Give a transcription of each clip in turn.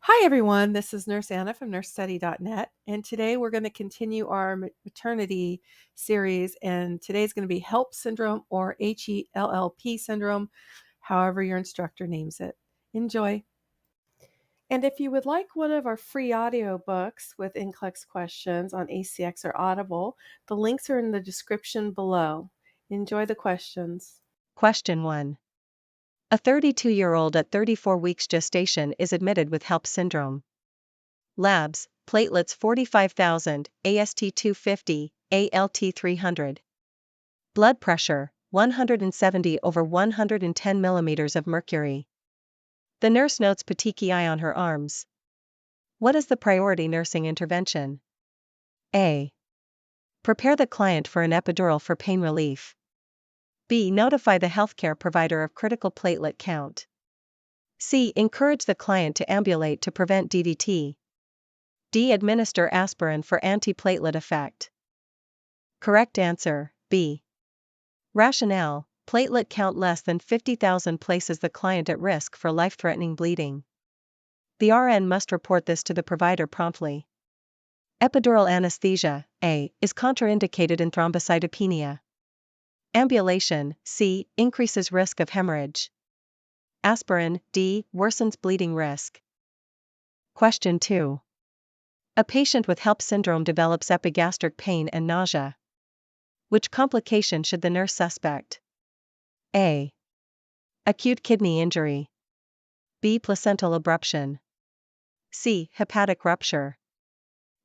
Hi everyone, this is Nurse Anna from nursestudy.net, and today we're going to continue our maternity series, and today's going to be HELLP syndrome or HELLP syndrome, however your instructor names it. Enjoy. And if you would like one of our free audio books with NCLEX questions on ACX or Audible, the links are in the description below. Enjoy the questions. Question 1. A 32-year-old at 34 weeks gestation is admitted with HELLP syndrome. Labs, platelets 45,000, AST 250, ALT 300. Blood pressure, 170/110 millimeters of mercury. The nurse notes petechiae on her arms. What is the priority nursing intervention? A. Prepare the client for an epidural for pain relief. B. Notify the healthcare provider of critical platelet count. C. Encourage the client to ambulate to prevent DVT. D. Administer aspirin for antiplatelet effect. Correct answer, B. Rationale: platelet count less than 50,000 places the client at risk for life-threatening bleeding. The RN must report this to the provider promptly. Epidural anesthesia, A, is contraindicated in thrombocytopenia. Ambulation, C, increases risk of hemorrhage. Aspirin, D, worsens bleeding risk. Question 2. A patient with HELLP syndrome develops epigastric pain and nausea. Which complication should the nurse suspect? A. Acute kidney injury. B. Placental abruption. C. Hepatic rupture.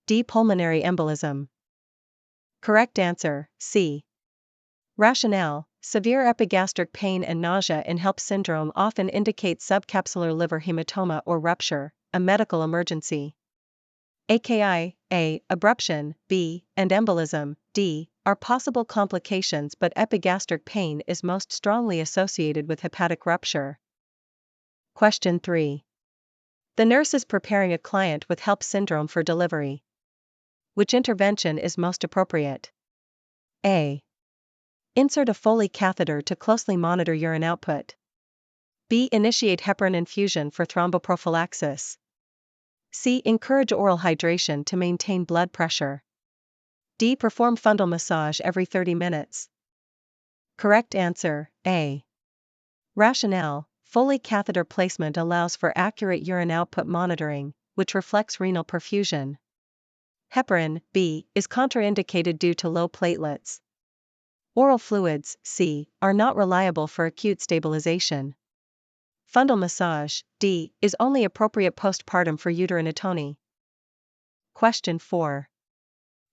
D. Pulmonary embolism. Correct answer, C. Rationale: severe epigastric pain and nausea in HELLP syndrome often indicate subcapsular liver hematoma or rupture, a medical emergency. AKI, A, abruption, B, and embolism, D, are possible complications, but epigastric pain is most strongly associated with hepatic rupture. Question 3. The nurse is preparing a client with HELLP syndrome for delivery. Which intervention is most appropriate? A. Insert a Foley catheter to closely monitor urine output. B. Initiate heparin infusion for thromboprophylaxis. C. Encourage oral hydration to maintain blood pressure. D. Perform fundal massage every 30 minutes. Correct answer, A. Rationale: Foley catheter placement allows for accurate urine output monitoring, which reflects renal perfusion. Heparin, B, is contraindicated due to low platelets. Oral fluids, C, are not reliable for acute stabilization. Fundal massage, D, is only appropriate postpartum for uterinotony. Question 4.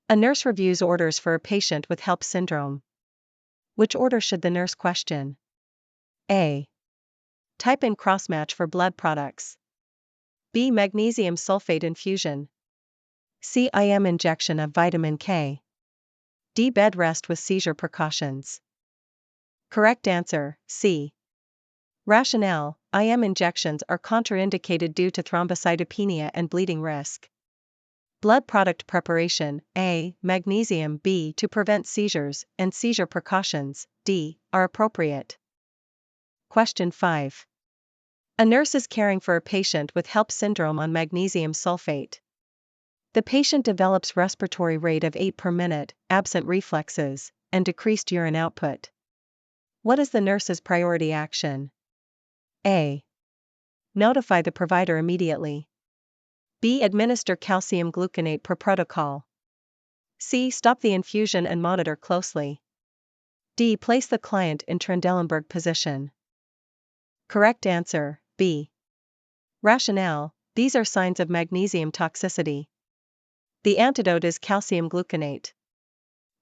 A nurse reviews orders for a patient with HELLP syndrome. Which order should the nurse question? A. Type in crossmatch for blood products. B. Magnesium sulfate infusion. C. IM injection of vitamin K. D. Bed rest with seizure precautions. Correct answer, C. Rationale: IM injections are contraindicated due to thrombocytopenia and bleeding risk. Blood product preparation, A, magnesium, B, to prevent seizures, and seizure precautions, D, are appropriate. Question 5. A nurse is caring for a patient with HELLP syndrome on magnesium sulfate. The patient develops respiratory rate of 8 per minute, absent reflexes, and decreased urine output. What is the nurse's priority action? A. Notify the provider immediately. B. Administer calcium gluconate per protocol. C. Stop the infusion and monitor closely. D. Place the client in Trendelenburg position. Correct answer, B. Rationale: these are signs of magnesium toxicity. The antidote is calcium gluconate.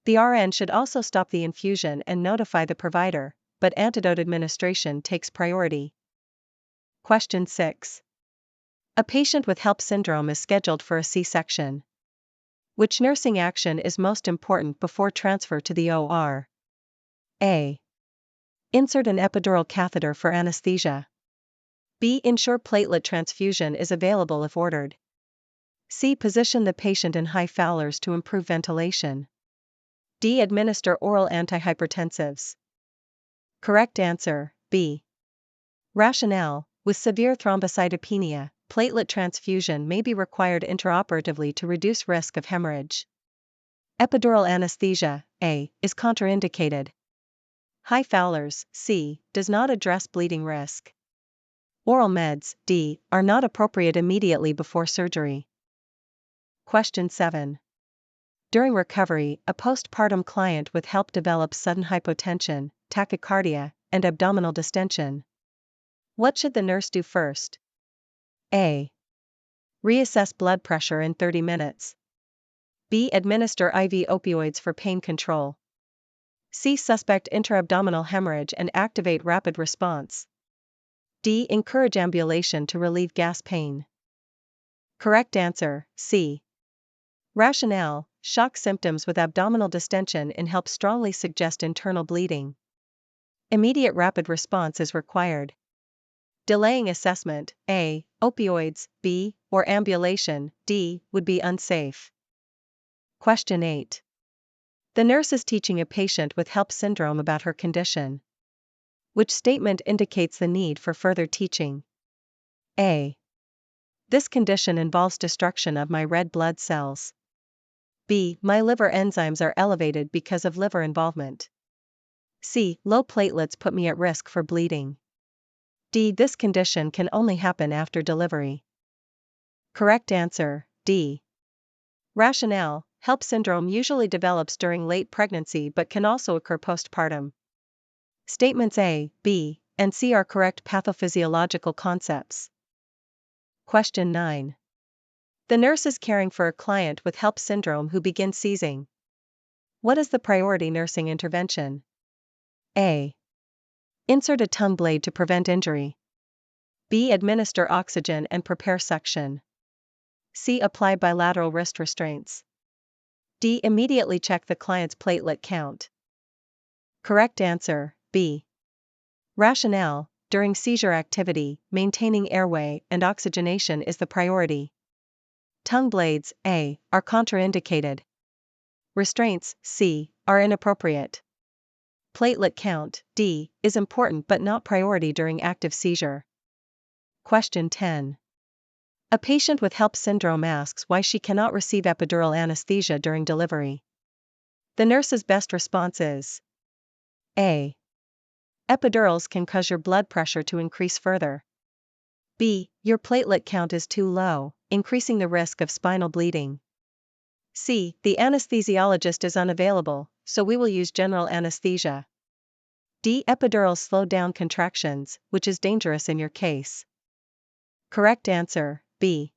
The RN should also stop the infusion and notify the provider, but antidote administration takes priority. Question 6. A patient with HELLP syndrome is scheduled for a C-section. Which nursing action is most important before transfer to the OR? A. Insert an epidural catheter for anesthesia. B. Ensure platelet transfusion is available if ordered. C. Position the patient in high Fowlers to improve ventilation. D. Administer oral antihypertensives. Correct answer, B. Rationale: with severe thrombocytopenia, platelet transfusion may be required intraoperatively to reduce risk of hemorrhage. Epidural anesthesia, A, is contraindicated. High Fowler's, C, does not address bleeding risk. Oral meds, D, are not appropriate immediately before surgery. Question 7. During recovery, a postpartum client with HELLP develops sudden hypotension, tachycardia, and abdominal distension. What should the nurse do first? A. Reassess blood pressure in 30 minutes. B. Administer IV opioids for pain control. C. Suspect intra-abdominal hemorrhage and activate rapid response. D. Encourage ambulation to relieve gas pain. Correct answer, C. Rationale: shock symptoms with abdominal distension in HELLP strongly suggest internal bleeding. Immediate rapid response is required. Delaying assessment, A, opioids, B, or ambulation, D, would be unsafe. Question 8. The nurse is teaching a patient with HELLP syndrome about her condition. Which statement indicates the need for further teaching? A. This condition involves destruction of my red blood cells. B. My liver enzymes are elevated because of liver involvement. C. Low platelets put me at risk for bleeding. D. This condition can only happen after delivery. Correct answer, D. Rationale: HELLP syndrome usually develops during late pregnancy but can also occur postpartum. Statements A, B, and C are correct pathophysiological concepts. Question 9. The nurse is caring for a client with HELLP syndrome who begins seizing. What is the priority nursing intervention? A. Insert a tongue blade to prevent injury. B. Administer oxygen and prepare suction. C. Apply bilateral wrist restraints. D. Immediately check the client's platelet count. Correct answer, B. Rationale: during seizure activity, maintaining airway and oxygenation is the priority. Tongue blades, A, are contraindicated. Restraints, C, are inappropriate. Platelet count, D, is important but not priority during active seizure. Question 10. A patient with HELLP syndrome asks why she cannot receive epidural anesthesia during delivery. The nurse's best response is: A. Epidurals can cause your blood pressure to increase further. B. Your platelet count is too low, increasing the risk of spinal bleeding. C. The anesthesiologist is unavailable, so we will use general anesthesia. D. Epidurals slow down contractions, which is dangerous in your case. Correct answer, B.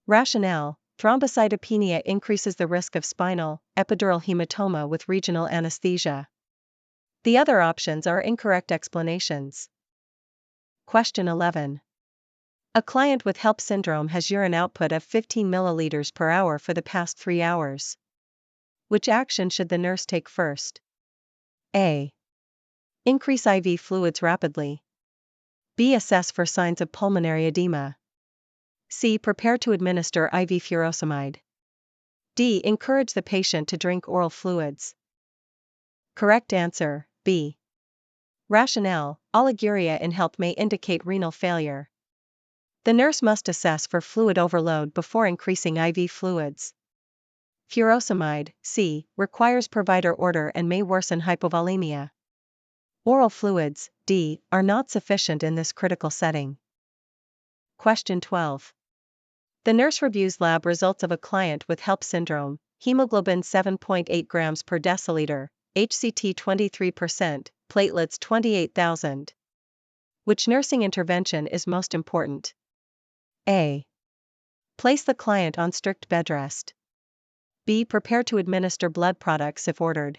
Rationale: thrombocytopenia increases the risk of spinal, epidural hematoma with regional anesthesia. The other options are incorrect explanations. Question 11. A client with HELLP syndrome has urine output of 15 milliliters per hour for the past 3 hours. Which action should the nurse take first? A. Increase IV fluids rapidly. B. Assess for signs of pulmonary edema. C. Prepare to administer IV furosemide. D. Encourage the patient to drink oral fluids. Correct answer, B. Rationale: oliguria in HELLP may indicate renal failure. The nurse must assess for fluid overload before increasing IV fluids. Furosemide, C, requires provider order and may worsen hypovolemia. Oral fluids, D, are not sufficient in this critical setting. Question 12. The nurse reviews lab results of a client with HELLP syndrome: hemoglobin 7.8 grams per deciliter, HCT 23%, platelets 28,000. Which nursing intervention is most important? A. Place the client on strict bed rest. B. Prepare to administer blood products if ordered.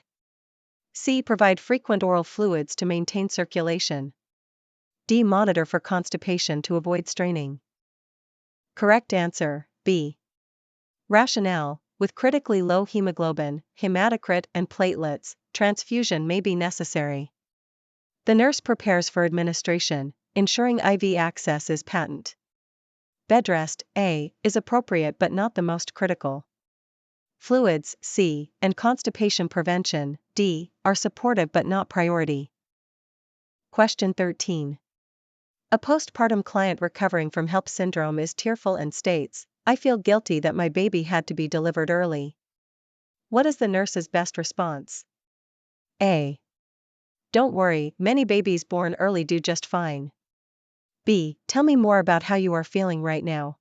C. Provide frequent oral fluids to maintain circulation. D. Monitor for constipation to avoid straining. Correct answer, B. Rationale: with critically low hemoglobin, hematocrit and platelets, transfusion may be necessary. The nurse prepares for administration, ensuring IV access is patent. Bed rest, A, is appropriate but not the most critical. Fluids, C, and constipation prevention, D, are supportive but not priority. Question 13. A postpartum client recovering from HELLP syndrome is tearful and states, "I feel guilty that my baby had to be delivered early." What is the nurse's best response? A. Don't worry, many babies born early do just fine. B. Tell me more about how you are feeling right now.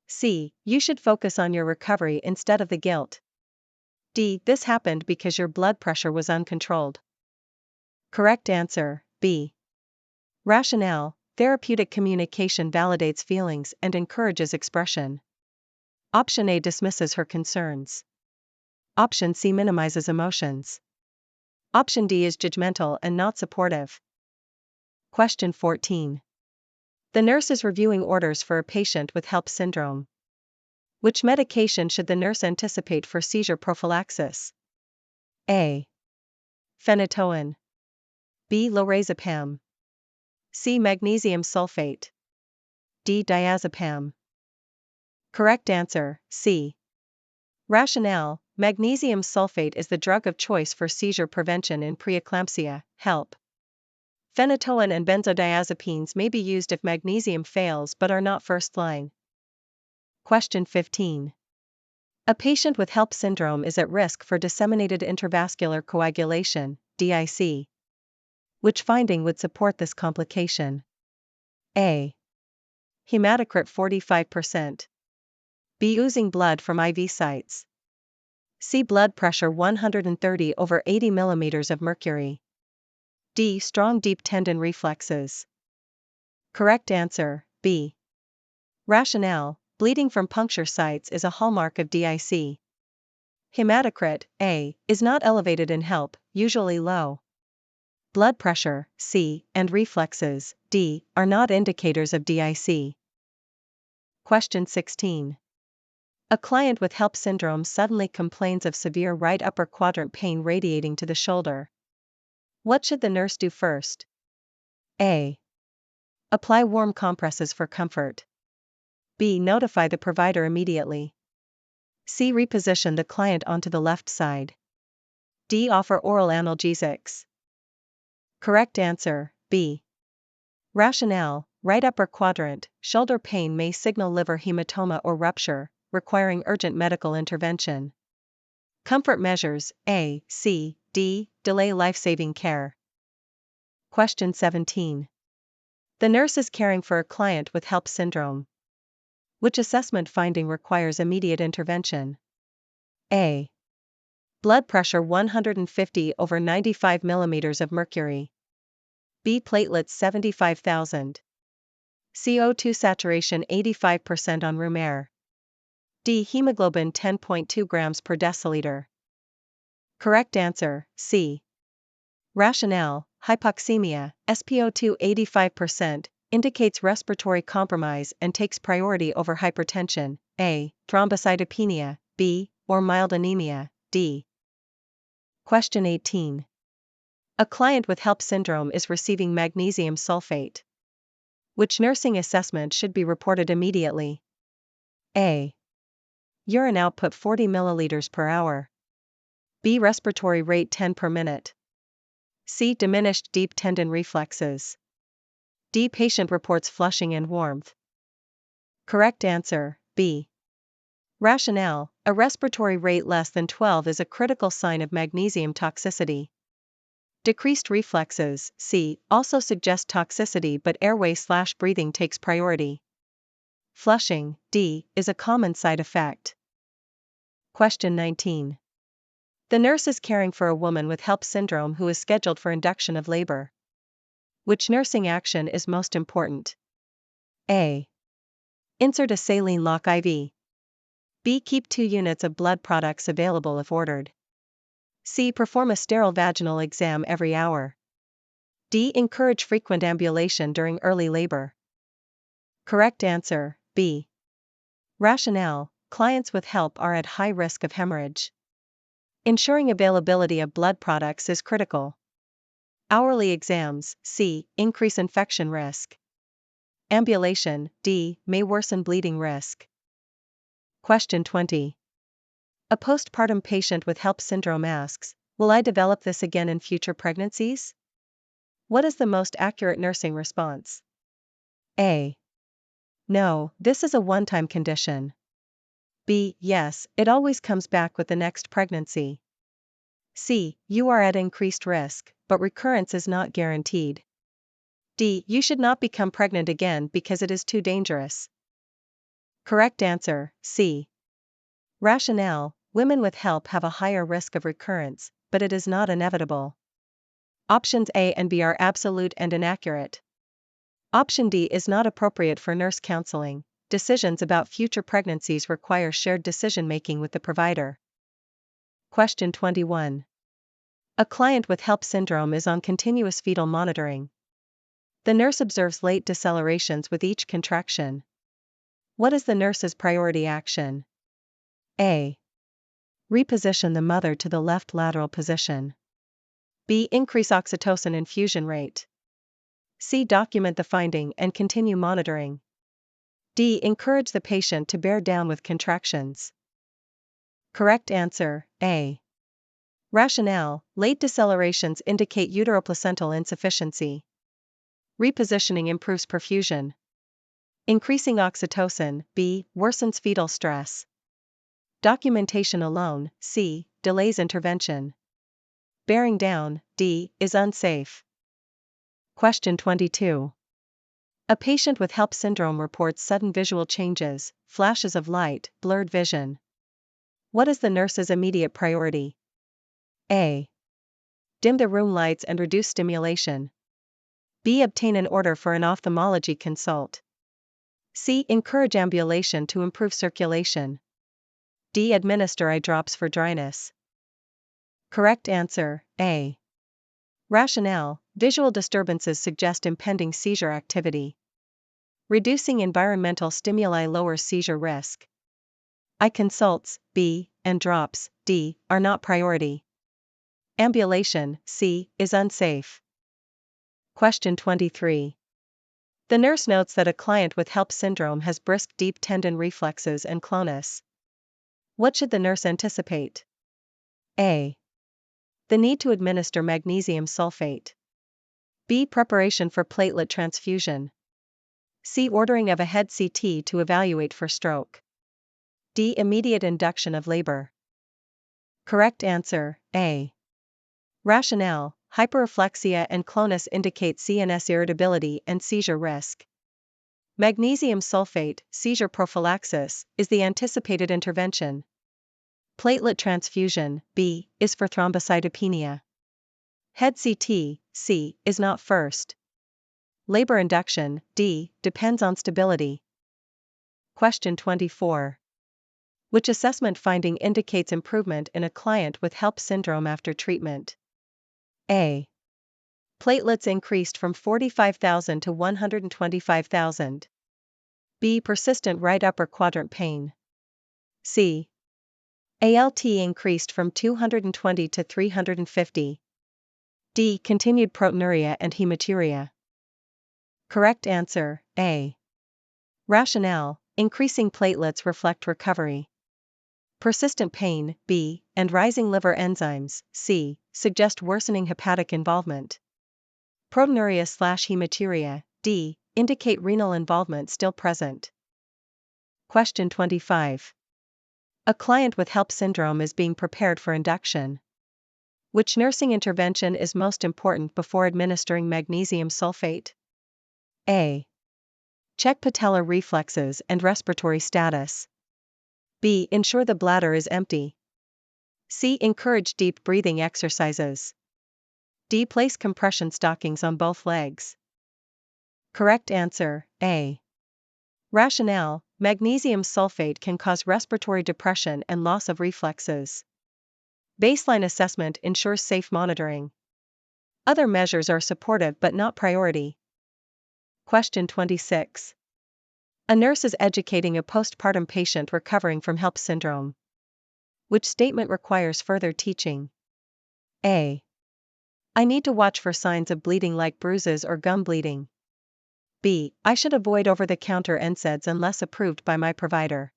C. You should focus on your recovery instead of the guilt. D. This happened because your blood pressure was uncontrolled. Correct answer, B. Rationale: therapeutic communication validates feelings and encourages expression. Option A dismisses her concerns. Option C minimizes emotions. Option D is judgmental and not supportive. Question 14. The nurse is reviewing orders for a patient with HELLP syndrome. Which medication should the nurse anticipate for seizure prophylaxis? A. Phenytoin. B. Lorazepam. C. Magnesium sulfate. D. Diazepam. Correct answer, C. Rationale: magnesium sulfate is the drug of choice for seizure prevention in preeclampsia, HELP. Phenytoin and benzodiazepines may be used if magnesium fails but are not first line. Question 15. A patient with HELLP syndrome is at risk for disseminated intravascular coagulation, DIC. Which finding would support this complication? A. Hematocrit 45%. B. Oozing blood from IV sites. C. Blood pressure 130/80 mm of mercury. D. Strong deep tendon reflexes. Correct answer, B. Rationale: bleeding from puncture sites is a hallmark of DIC. Hematocrit, A, is not elevated in HELP, usually low. Blood pressure, C, and reflexes, D, are not indicators of DIC. Question 16. A client with HELP syndrome suddenly complains of severe right upper quadrant pain radiating to the shoulder. What should the nurse do first? A. Apply warm compresses for comfort. B. Notify the provider immediately. C. Reposition the client onto the left side. D. Offer oral analgesics. Correct answer, B. Rationale: right upper quadrant, shoulder pain may signal liver hematoma or rupture, requiring urgent medical intervention. Comfort measures, A, C, D, delay life-saving care. Question 17. The nurse is caring for a client with HELP syndrome. Which assessment finding requires immediate intervention? A. Blood pressure 150/95 mm of mercury. B. Platelets 75,000. CO2 saturation 85% on room air. D. Hemoglobin 10.2 grams per deciliter. Correct answer, C. Rationale: hypoxemia, SpO2 85%, indicates respiratory compromise and takes priority over hypertension, A, thrombocytopenia, B, or mild anemia, D. Question 18. A client with HELP syndrome is receiving magnesium sulfate. Which nursing assessment should be reported immediately? A. Urine output 40 milliliters per hour. B. Respiratory rate 10 per minute. C. Diminished deep tendon reflexes. D. Patient reports flushing and warmth. Correct answer, B. Rationale: a respiratory rate less than 12 is a critical sign of magnesium toxicity. Decreased reflexes, C, also suggest toxicity but airway/breathing takes priority. Flushing, D, is a common side effect. Question 19. The nurse is caring for a woman with HELP syndrome who is scheduled for induction of labor. Which nursing action is most important? A. Insert a saline lock IV. B. Keep 2 units of blood products available if ordered. C. Perform a sterile vaginal exam every hour. D. Encourage frequent ambulation during early labor. Correct answer, B. Rationale: clients with HELP are at high risk of hemorrhage. Ensuring availability of blood products is critical. Hourly exams, C, increase infection risk. Ambulation, D, may worsen bleeding risk. Question 20. A postpartum patient with HELP syndrome asks, "Will I develop this again in future pregnancies?" What is the most accurate nursing response? A. No, this is a one-time condition. B. Yes, it always comes back with the next pregnancy. C. You are at increased risk, but recurrence is not guaranteed. D. You should not become pregnant again because it is too dangerous. Correct answer, C. Rationale: women with HELP have a higher risk of recurrence, but it is not inevitable. Options A and B are absolute and inaccurate. Option D is not appropriate for nurse counseling. Decisions about future pregnancies require shared decision-making with the provider. Question 21. A client with HELLP syndrome is on continuous fetal monitoring. The nurse observes late decelerations with each contraction. What is the nurse's priority action? A. Reposition the mother to the left lateral position. B. Increase oxytocin infusion rate. C. Document the finding and continue monitoring. D. Encourage the patient to bear down with contractions. Correct answer, A. Rationale: late decelerations indicate uteroplacental insufficiency. Repositioning improves perfusion. Increasing oxytocin, B, worsens fetal stress. Documentation alone, C, delays intervention. Bearing down, D, is unsafe. Question 22. A patient with HELLP syndrome reports sudden visual changes, flashes of light, blurred vision. What is the nurse's immediate priority? A. Dim the room lights and reduce stimulation. B. Obtain an order for an ophthalmology consult. C. Encourage ambulation to improve circulation. D. Administer eye drops for dryness. Correct answer, A. Rationale: visual disturbances suggest impending seizure activity. Reducing environmental stimuli lowers seizure risk. Eye consults, B, and drops, D, are not priority. Ambulation, C, is unsafe. Question 23. The nurse notes that a client with HELLP syndrome has brisk deep tendon reflexes and clonus. What should the nurse anticipate? A. The need to administer magnesium sulfate. B. Preparation for platelet transfusion. C. Ordering of a head CT to evaluate for stroke. D. Immediate induction of labor. Correct answer, A. Rationale: hyperreflexia and clonus indicate CNS irritability and seizure risk. Magnesium sulfate, seizure prophylaxis, is the anticipated intervention. Platelet transfusion, B, is for thrombocytopenia. Head CT, C, is not first. Labor induction, D, depends on stability. Question 24. Which assessment finding indicates improvement in a client with HELLP syndrome after treatment? A. Platelets increased from 45,000 to 125,000. B. Persistent right upper quadrant pain. C. ALT increased from 220 to 350. D. Continued proteinuria and hematuria. Correct answer, A. Rationale: increasing platelets reflect recovery. Persistent pain, B, and rising liver enzymes, C, suggest worsening hepatic involvement. Proteinuria/hematuria, D, indicate renal involvement still present. Question 25. A client with HELLP syndrome is being prepared for induction. Which nursing intervention is most important before administering magnesium sulfate? A. Check patellar reflexes and respiratory status. B. Ensure the bladder is empty. C. Encourage deep breathing exercises. D. Place compression stockings on both legs. Correct answer, A. Rationale: magnesium sulfate can cause respiratory depression and loss of reflexes. Baseline assessment ensures safe monitoring. Other measures are supportive but not priority. Question 26. A nurse is educating a postpartum patient recovering from HELLP syndrome. Which statement requires further teaching? A. I need to watch for signs of bleeding like bruises or gum bleeding. B. I should avoid over-the-counter NSAIDs unless approved by my provider.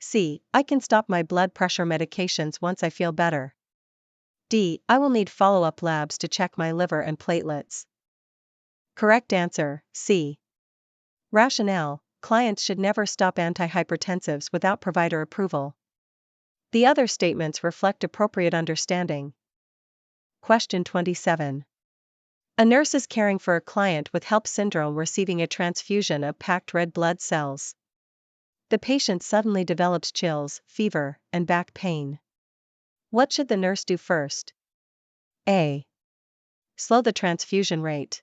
C. I can stop my blood pressure medications once I feel better. D. I will need follow-up labs to check my liver and platelets. Correct answer, C. Rationale: clients should never stop antihypertensives without provider approval. The other statements reflect appropriate understanding. Question 27. A nurse is caring for a client with HELLP syndrome receiving a transfusion of packed red blood cells. The patient suddenly develops chills, fever, and back pain. What should the nurse do first? A. Slow the transfusion rate.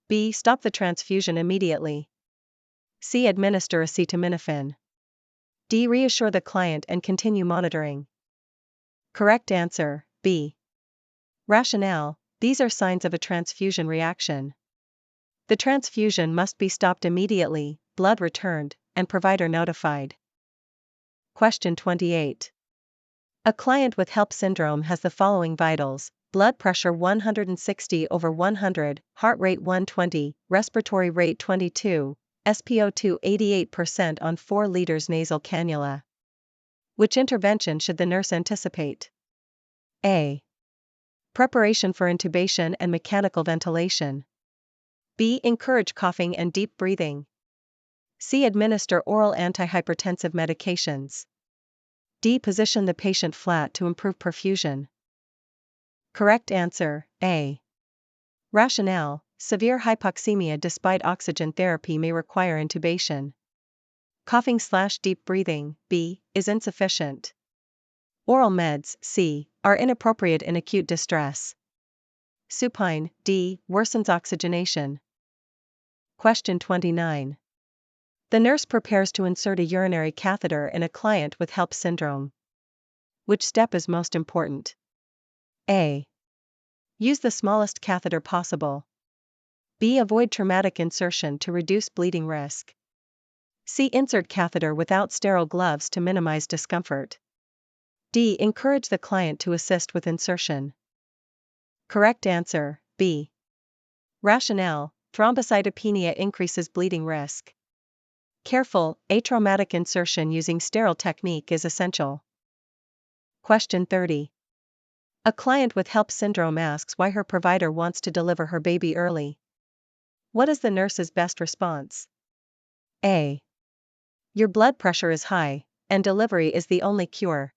B. Stop the transfusion immediately. C. Administer acetaminophen. D. Reassure the client and continue monitoring. Correct answer, B. Rationale: these are signs of a transfusion reaction. The transfusion must be stopped immediately, blood returned, and provider notified. Question 28. A client with HELLP syndrome has the following vitals: blood pressure 160/100, heart rate 120, respiratory rate 22, SpO2 88% on 4 liters nasal cannula. Which intervention should the nurse anticipate? A. Preparation for intubation and mechanical ventilation. B. Encourage coughing and deep breathing. C. Administer oral antihypertensive medications. D. Position the patient flat to improve perfusion. Correct answer, A. Rationale: severe hypoxemia despite oxygen therapy may require intubation. Coughing/deep breathing, B, is insufficient. Oral meds, C, are inappropriate in acute distress. Supine, D, worsens oxygenation. Question 29. The nurse prepares to insert a urinary catheter in a client with HELLP syndrome. Which step is most important? A. Use the smallest catheter possible. B. Avoid traumatic insertion to reduce bleeding risk. C. Insert catheter without sterile gloves to minimize discomfort. D. Encourage the client to assist with insertion. Correct answer, B. Rationale: thrombocytopenia increases bleeding risk. Careful, atraumatic insertion using sterile technique is essential. Question 30. A client with HELLP syndrome asks why her provider wants to deliver her baby early. What is the nurse's best response? A. Your blood pressure is high, and delivery is the only cure.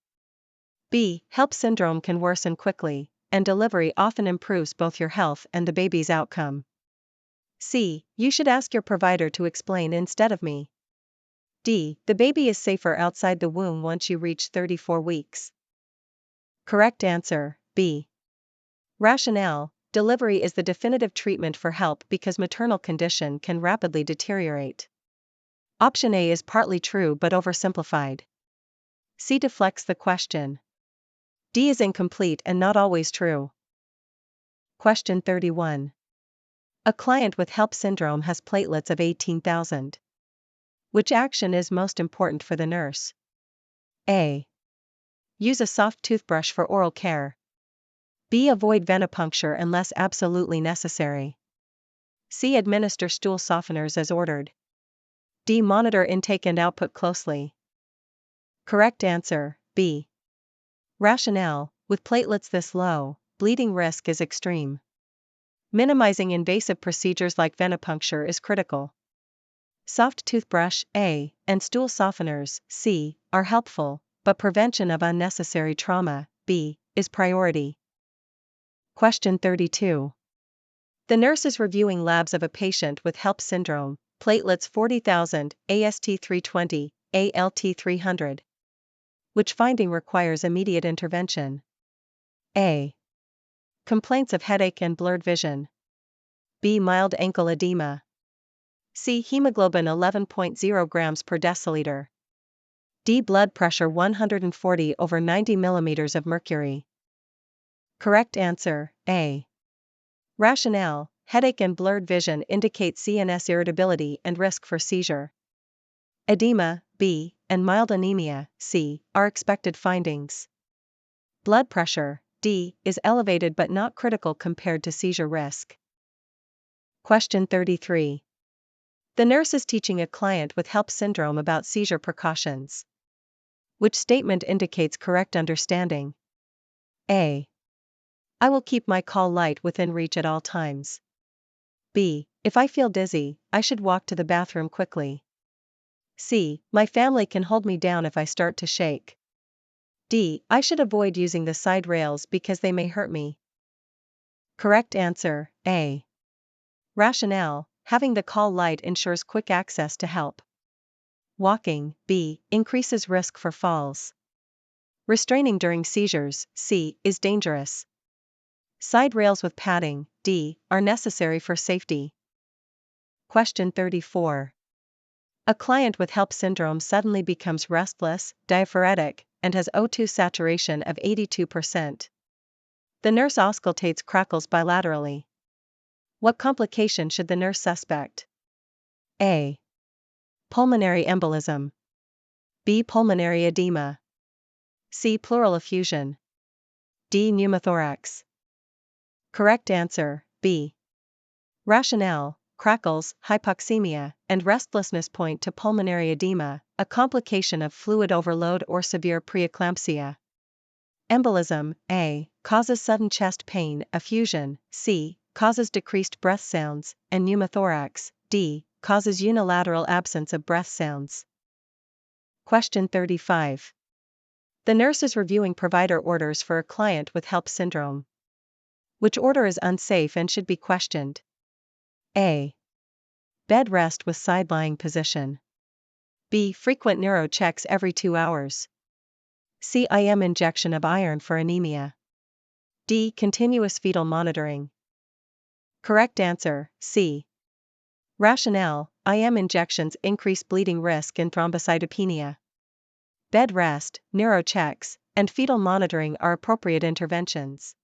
B. HELLP syndrome can worsen quickly, and delivery often improves both your health and the baby's outcome. C. You should ask your provider to explain instead of me. D. The baby is safer outside the womb once you reach 34 weeks. Correct answer, B. Rationale: delivery is the definitive treatment for HELLP because maternal condition can rapidly deteriorate. Option A is partly true but oversimplified. C deflects the question. D is incomplete and not always true. Question 31. A client with HELLP syndrome has platelets of 18,000. Which action is most important for the nurse? A. Use a soft toothbrush for oral care. B. Avoid venipuncture unless absolutely necessary. C. Administer stool softeners as ordered. D. Monitor intake and output closely. Correct answer, B. Rationale: with platelets this low, bleeding risk is extreme. Minimizing invasive procedures like venipuncture is critical. Soft toothbrush, A, and stool softeners, C, are helpful, but prevention of unnecessary trauma, B, is priority. Question 32. The nurse is reviewing labs of a patient with HELLP syndrome, platelets 40,000, AST 320, ALT 300. Which finding requires immediate intervention? A. Complaints of headache and blurred vision. B. Mild ankle edema. C. Hemoglobin 11.0 grams per deciliter. D. Blood pressure 140/90 millimeters of mercury. Correct answer, A. Rationale: headache and blurred vision indicate CNS irritability and risk for seizure. Edema, B, and mild anemia, C, are expected findings. Blood pressure, D, is elevated but not critical compared to seizure risk. Question 33. The nurse is teaching a client with HELLP syndrome about seizure precautions. Which statement indicates correct understanding? A. I will keep my call light within reach at all times. B. If I feel dizzy, I should walk to the bathroom quickly. C. My family can hold me down if I start to shake. D. I should avoid using the side rails because they may hurt me. Correct answer, A. Rationale: having the call light ensures quick access to help. Walking, B, increases risk for falls. Restraining during seizures, C, is dangerous. Side rails with padding, D, are necessary for safety. Question 34. A client with HELLP syndrome suddenly becomes restless, diaphoretic, and has O2 saturation of 82%. The nurse auscultates crackles bilaterally. What complication should the nurse suspect? A. Pulmonary embolism. B. Pulmonary edema. C. Pleural effusion. D. Pneumothorax. Correct answer, B. Rationale: crackles, hypoxemia, and restlessness point to pulmonary edema, a complication of fluid overload or severe preeclampsia. Embolism, A, causes sudden chest pain, effusion, C, causes decreased breath sounds, and pneumothorax, D, causes unilateral absence of breath sounds. Question 35. The nurse is reviewing provider orders for a client with HELLP syndrome. Which order is unsafe and should be questioned? A. Bed rest with side-lying position. B. Frequent neuro checks every 2 hours. C. IM injection of iron for anemia. D. Continuous fetal monitoring. Correct answer, C. Rationale: IM injections increase bleeding risk and thrombocytopenia. Bed rest, neuro checks, and fetal monitoring are appropriate interventions.